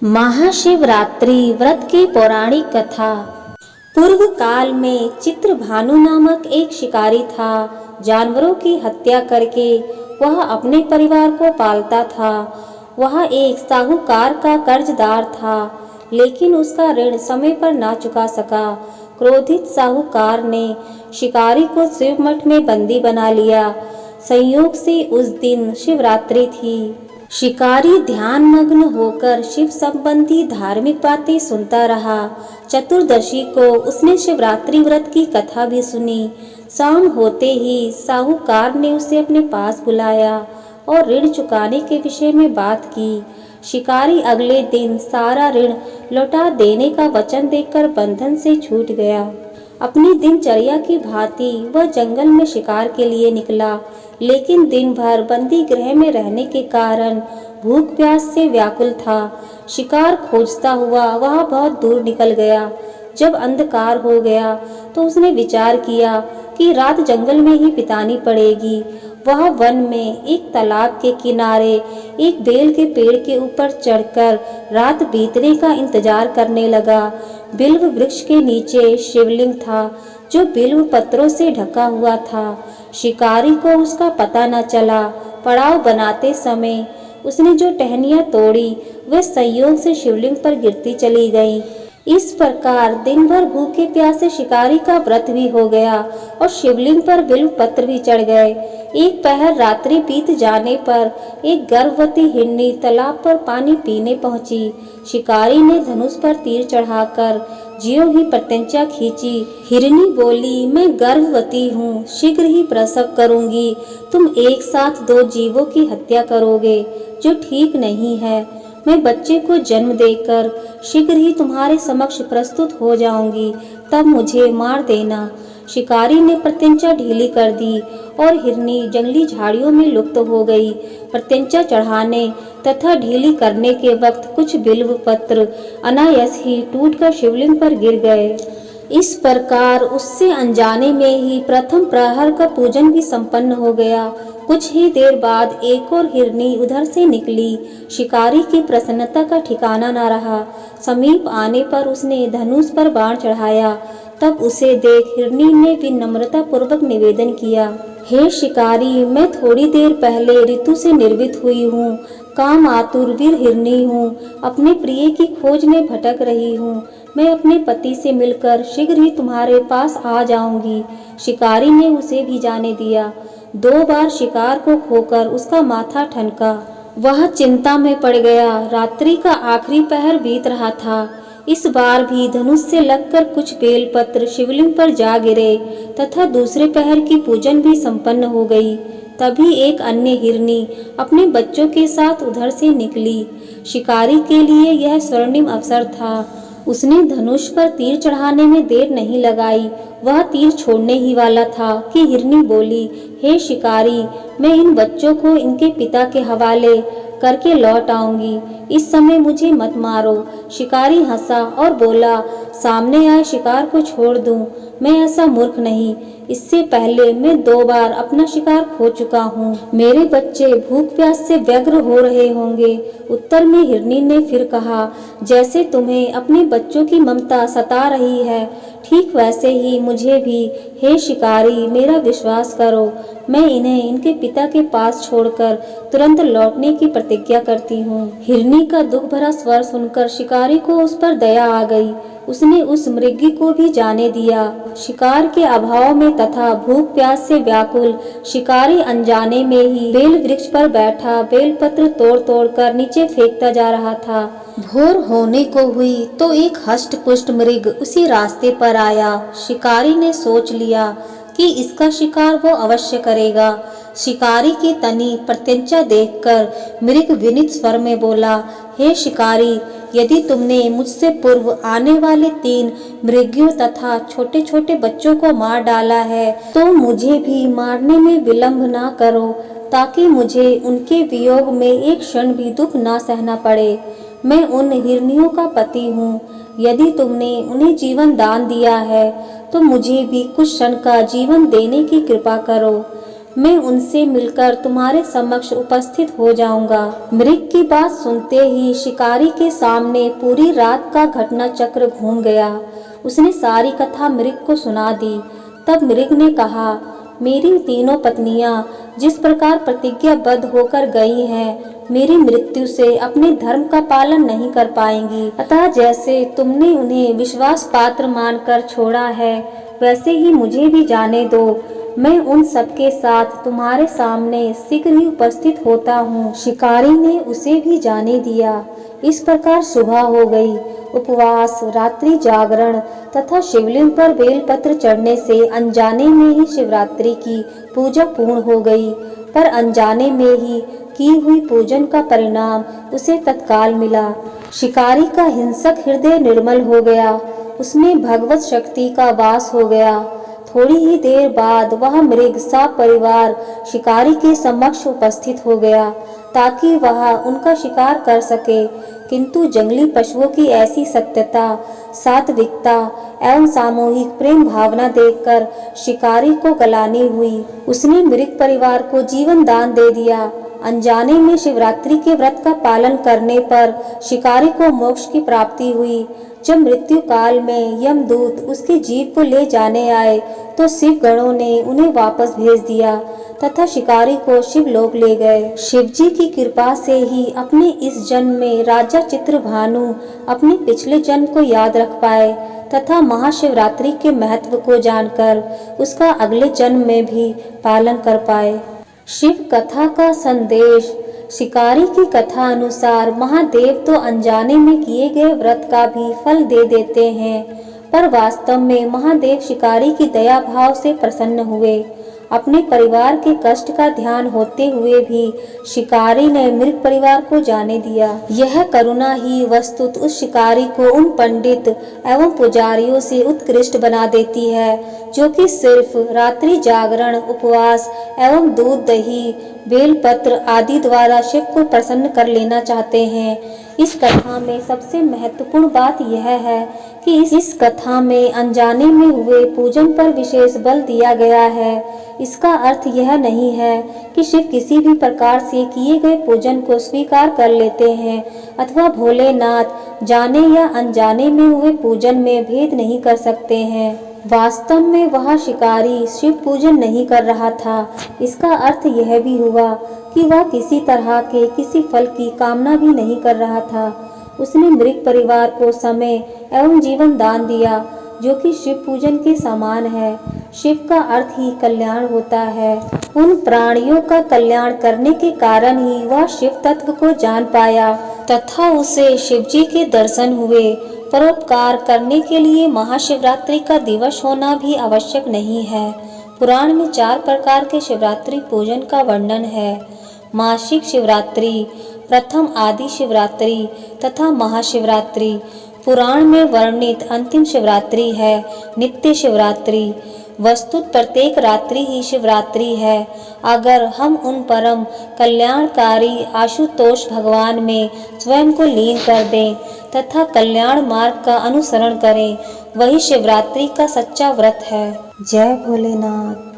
महाशिवरात्रि व्रत की पौराणिक कथा। पूर्व काल में चित्रभानु नामक एक शिकारी था। जानवरों की हत्या करके वह अपने परिवार को पालता था। वह एक साहूकार का कर्जदार था, लेकिन उसका ऋण समय पर ना चुका सका। क्रोधित साहूकार ने शिकारी को शिव मठ में बंदी बना लिया। संयोग से उस दिन शिवरात्रि थी। शिकारी ध्यान मग्न होकर शिव संबंधी धार्मिक बातें सुनता रहा। चतुर्दशी को उसने शिवरात्रि व्रत की कथा भी सुनी। शाम होते ही साहूकार ने उसे अपने पास बुलाया और ऋण चुकाने के विषय में बात की। शिकारी अगले दिन सारा ऋण लौटा देने का वचन देकर बंधन से छूट गया। अपनी दिनचर्या की भांति वह जंगल में शिकार के लिए निकला, लेकिन दिन भर बंदी गृह में रहने के कारण भूख प्यास से व्याकुल था। शिकार खोजता हुआ वह बहुत दूर निकल गया। जब अंधकार हो गया तो उसने विचार किया कि रात जंगल में ही बितानी पड़ेगी। वह वन में एक तालाब के किनारे एक बेल के पेड़ के ऊपर चढ़कर रात बीतने का इंतजार करने लगा। बिल्व वृक्ष के नीचे शिवलिंग था, जो बिल्व पत्रों से ढका हुआ था। शिकारी को उसका पता न चला। पड़ाव बनाते समय उसने जो टहनियाँ तोड़ी वे संयोग से शिवलिंग पर गिरती चली गईं। इस प्रकार दिन भर भूखे प्यासे शिकारी का व्रत भी हो गया और शिवलिंग पर बिल्व पत्र भी चढ़ गए। एक पहर रात्रि बीत जाने पर एक गर्भवती हिरनी तालाब पर पानी पीने पहुंची। शिकारी ने धनुष पर तीर चढ़ाकर ज्यों ही प्रत्यंचा खींची। हिरनी बोली, मैं गर्भवती हूँ, शीघ्र ही प्रसव करूंगी। तुम एक साथ दो जीवों की हत्या करोगे, जो ठीक नहीं है। मैं बच्चे को जन्म देकर शीघ्र ही तुम्हारे समक्ष प्रस्तुत हो जाऊंगी, तब मुझे मार देना। शिकारी ने प्रत्यंचा ढीली कर दी और हिरनी जंगली झाड़ियों में लुप्त हो गई। प्रत्यंचा चढ़ाने तथा ढीली करने के वक्त कुछ बिल्व पत्र अनायास ही टूटकर शिवलिंग पर गिर गए। इस प्रकार उससे अनजाने में ही प्रथम प्रहर का पूजन भी संपन्न हो गया। कुछ ही देर बाद एक और हिरनी उधर से निकली। शिकारी की प्रसन्नता का ठिकाना न रहा। समीप आने पर उसने धनुष पर बाण चढ़ाया। तब उसे देख हिरनी ने भी नम्रता पूर्वक निवेदन किया, हे शिकारी, मैं थोड़ी देर पहले ऋतु से निर्वित हुई हूँ। काम आतुर वीर हिरनी हूँ। अपने प्रिय की खोज में भटक रही हूँ। मैं अपने पति से मिलकर शीघ्र ही तुम्हारे पास आ जाऊंगी। शिकारी ने उसे भी जाने दिया। 2 बार शिकार को खोकर उसका माथा ठनका। वह चिंता में पड़ गया। रात्रि का आखिरी पहर बीत रहा था। इस बार भी धनुष से लगकर कुछ बेलपत्र शिवलिंग पर जा गिरे तथा दूसरे पहर की पूजन भी संपन्न हो गई। तभी एक अन्य हिरनी अपने बच्चों के साथ उधर से निकली। शिकारी के लिए यह स्वर्णिम अवसर था। उसने धनुष पर तीर चढ़ाने में देर नहीं लगाई। वह तीर छोड़ने ही वाला था कि हिरनी बोली, हे शिकारी, मैं इन बच्चों को इनके पिता के हवाले करके लौट आऊंगी। इस समय मुझे मत मारो। शिकारी हंसा और बोला, सामने आए शिकार को छोड़ दूं? मैं ऐसा मूर्ख नहीं। इससे पहले मैं 2 बार अपना शिकार खो चुका हूँ। मेरे बच्चे भूख प्यास से व्यग्र हो रहे होंगे। उत्तर में हिरनी ने फिर कहा, जैसे तुम्हें अपने बच्चों की ममता सता रही है, ठीक वैसे ही मुझे भी। हे शिकारी, मेरा विश्वास करो। मैं इन्हें इनके पिता के पास छोड़कर तुरंत लौटने की प्रतिज्ञा करती हूँ। हिरनी का दुख भरा स्वर सुनकर शिकारी को उस पर दया आ गई। उसने उस मृगी को भी जाने दिया। शिकार के अभाव में तथा भूख प्यास से व्याकुल शिकारी अनजाने में ही बेल वृक्ष पर बैठा बेलपत्र तोड़ तोड़ कर नीचे फेंकता जा रहा था। भोर होने को हुई तो एक हष्ट पुष्ट मृग उसी रास्ते पर आया। शिकारी ने सोच लिया कि इसका शिकार वो अवश्य करेगा। शिकारी की तनी प्रत्यंचा देखकर मृग विनीत स्वर में बोला, हे शिकारी, यदि तुमने मुझसे पूर्व आने वाले 3 मृगियों तथा छोटे छोटे बच्चों को मार डाला है, तो मुझे भी मारने में विलंब ना करो, ताकि मुझे उनके वियोग में एक क्षण भी दुख ना सहना पड़े। मैं उन हिरनियों का पति हूँ। यदि तुमने उन्हें जीवन दान दिया है तो मुझे भी कुछ क्षण का जीवन देने की कृपा करो। मैं उनसे मिलकर तुम्हारे समक्ष उपस्थित हो जाऊंगा। मृग की बात सुनते ही शिकारी के सामने पूरी रात का घटना चक्र घूम गया। उसने सारी कथा मृग को सुना दी। तब मृग ने कहा, मेरी तीनों पत्नियां जिस प्रकार प्रतिज्ञाबद्ध होकर गई हैं, मेरी मृत्यु से अपने धर्म का पालन नहीं कर पाएंगी। अतः जैसे तुमने उन्हें विश्वास पात्र मानकर छोड़ा है, वैसे ही मुझे भी जाने दो। मैं उन सबके साथ तुम्हारे सामने शीघ्र ही उपस्थित होता हूँ। शिकारी ने उसे भी जाने दिया। इस प्रकार सुबह हो गई। उपवास, रात्रि जागरण तथा शिवलिंग पर बेलपत्र चढ़ने से अनजाने में ही शिवरात्रि की पूजा पूर्ण हो गई। पर अनजाने में ही की हुई पूजन का परिणाम उसे तत्काल मिला। शिकारी का हिंसक हृदय निर्मल हो गया। उसमें भगवत शक्ति का वास हो गया। थोड़ी ही देर बाद वह मृग सपरिवार शिकारी के समक्ष उपस्थित हो गया ताकि वह उनका शिकार कर सके। किंतु जंगली पशुओं की ऐसी सत्यता, सात्विकता एवं सामूहिक प्रेम भावना देखकर शिकारी को गलानी हुई। उसने मृग परिवार को जीवन दान दे दिया। अनजाने में शिवरात्रि के व्रत का पालन करने पर शिकारी को मोक्ष की प्राप्ति हुई। जब मृत्यु काल में यमदूत उसके जीव को ले जाने आए तो शिव गणों ने उन्हें वापस भेज दिया तथा शिकारी को शिवलोक ले गए। शिवजी की कृपा से ही अपने इस जन्म में राजा चित्रभानु अपने पिछले जन्म को याद रख पाए तथा महाशिवरात्रि के महत्व को जानकर उसका अगले जन्म में भी पालन कर पाए। शिव कथा का संदेश। शिकारी की कथा अनुसार महादेव तो अनजाने में किए गए व्रत का भी फल दे देते हैं, पर वास्तव में महादेव शिकारी की दया भाव से प्रसन्न हुए। अपने परिवार के कष्ट का ध्यान होते हुए भी शिकारी ने मृग परिवार को जाने दिया। यह करुणा ही वस्तुत उस शिकारी को उन पंडित एवं पुजारियों से उत्कृष्ट बना देती है जो कि सिर्फ रात्रि जागरण, उपवास एवं दूध, दही, बेलपत्र आदि द्वारा शिव को प्रसन्न कर लेना चाहते हैं। इस कथा में सबसे महत्वपूर्ण बात यह है कि इस कथा में अनजाने में हुए पूजन पर विशेष बल दिया गया है। इसका अर्थ यह नहीं है कि शिव किसी भी प्रकार से किए गए पूजन को स्वीकार कर लेते हैं अथवा भोलेनाथ जाने या अनजाने में हुए पूजन में भेद नहीं कर सकते हैं। वास्तव में वह शिकारी शिव पूजन नहीं कर रहा था। इसका अर्थ यह भी हुआ कि वह किसी तरह के किसी फल की कामना भी नहीं कर रहा था। उसने मृग परिवार को समय एवं जीवन दान दिया जो कि शिव पूजन के समान है। शिव का अर्थ ही कल्याण होता है। उन प्राणियों का कल्याण करने के कारण ही वह शिव तत्व को जान पाया तथा उसे शिवजी के दर्शन हुए। परोपकार करने के लिए महाशिवरात्रि का दिवस होना भी आवश्यक नहीं है। पुराण में 4 प्रकार के शिवरात्रि पूजन का वर्णन है। मासिक शिवरात्रि, प्रथम आदि शिवरात्रि तथा महाशिवरात्रि। पुराण में वर्णित अंतिम शिवरात्रि है नित्य शिवरात्रि। वस्तुत प्रत्येक रात्रि ही शिवरात्रि है। अगर हम उन परम कल्याणकारी आशुतोष भगवान में स्वयं को लीन कर दें तथा कल्याण मार्ग का अनुसरण करें, वही शिवरात्रि का सच्चा व्रत है। जय भोलेनाथ।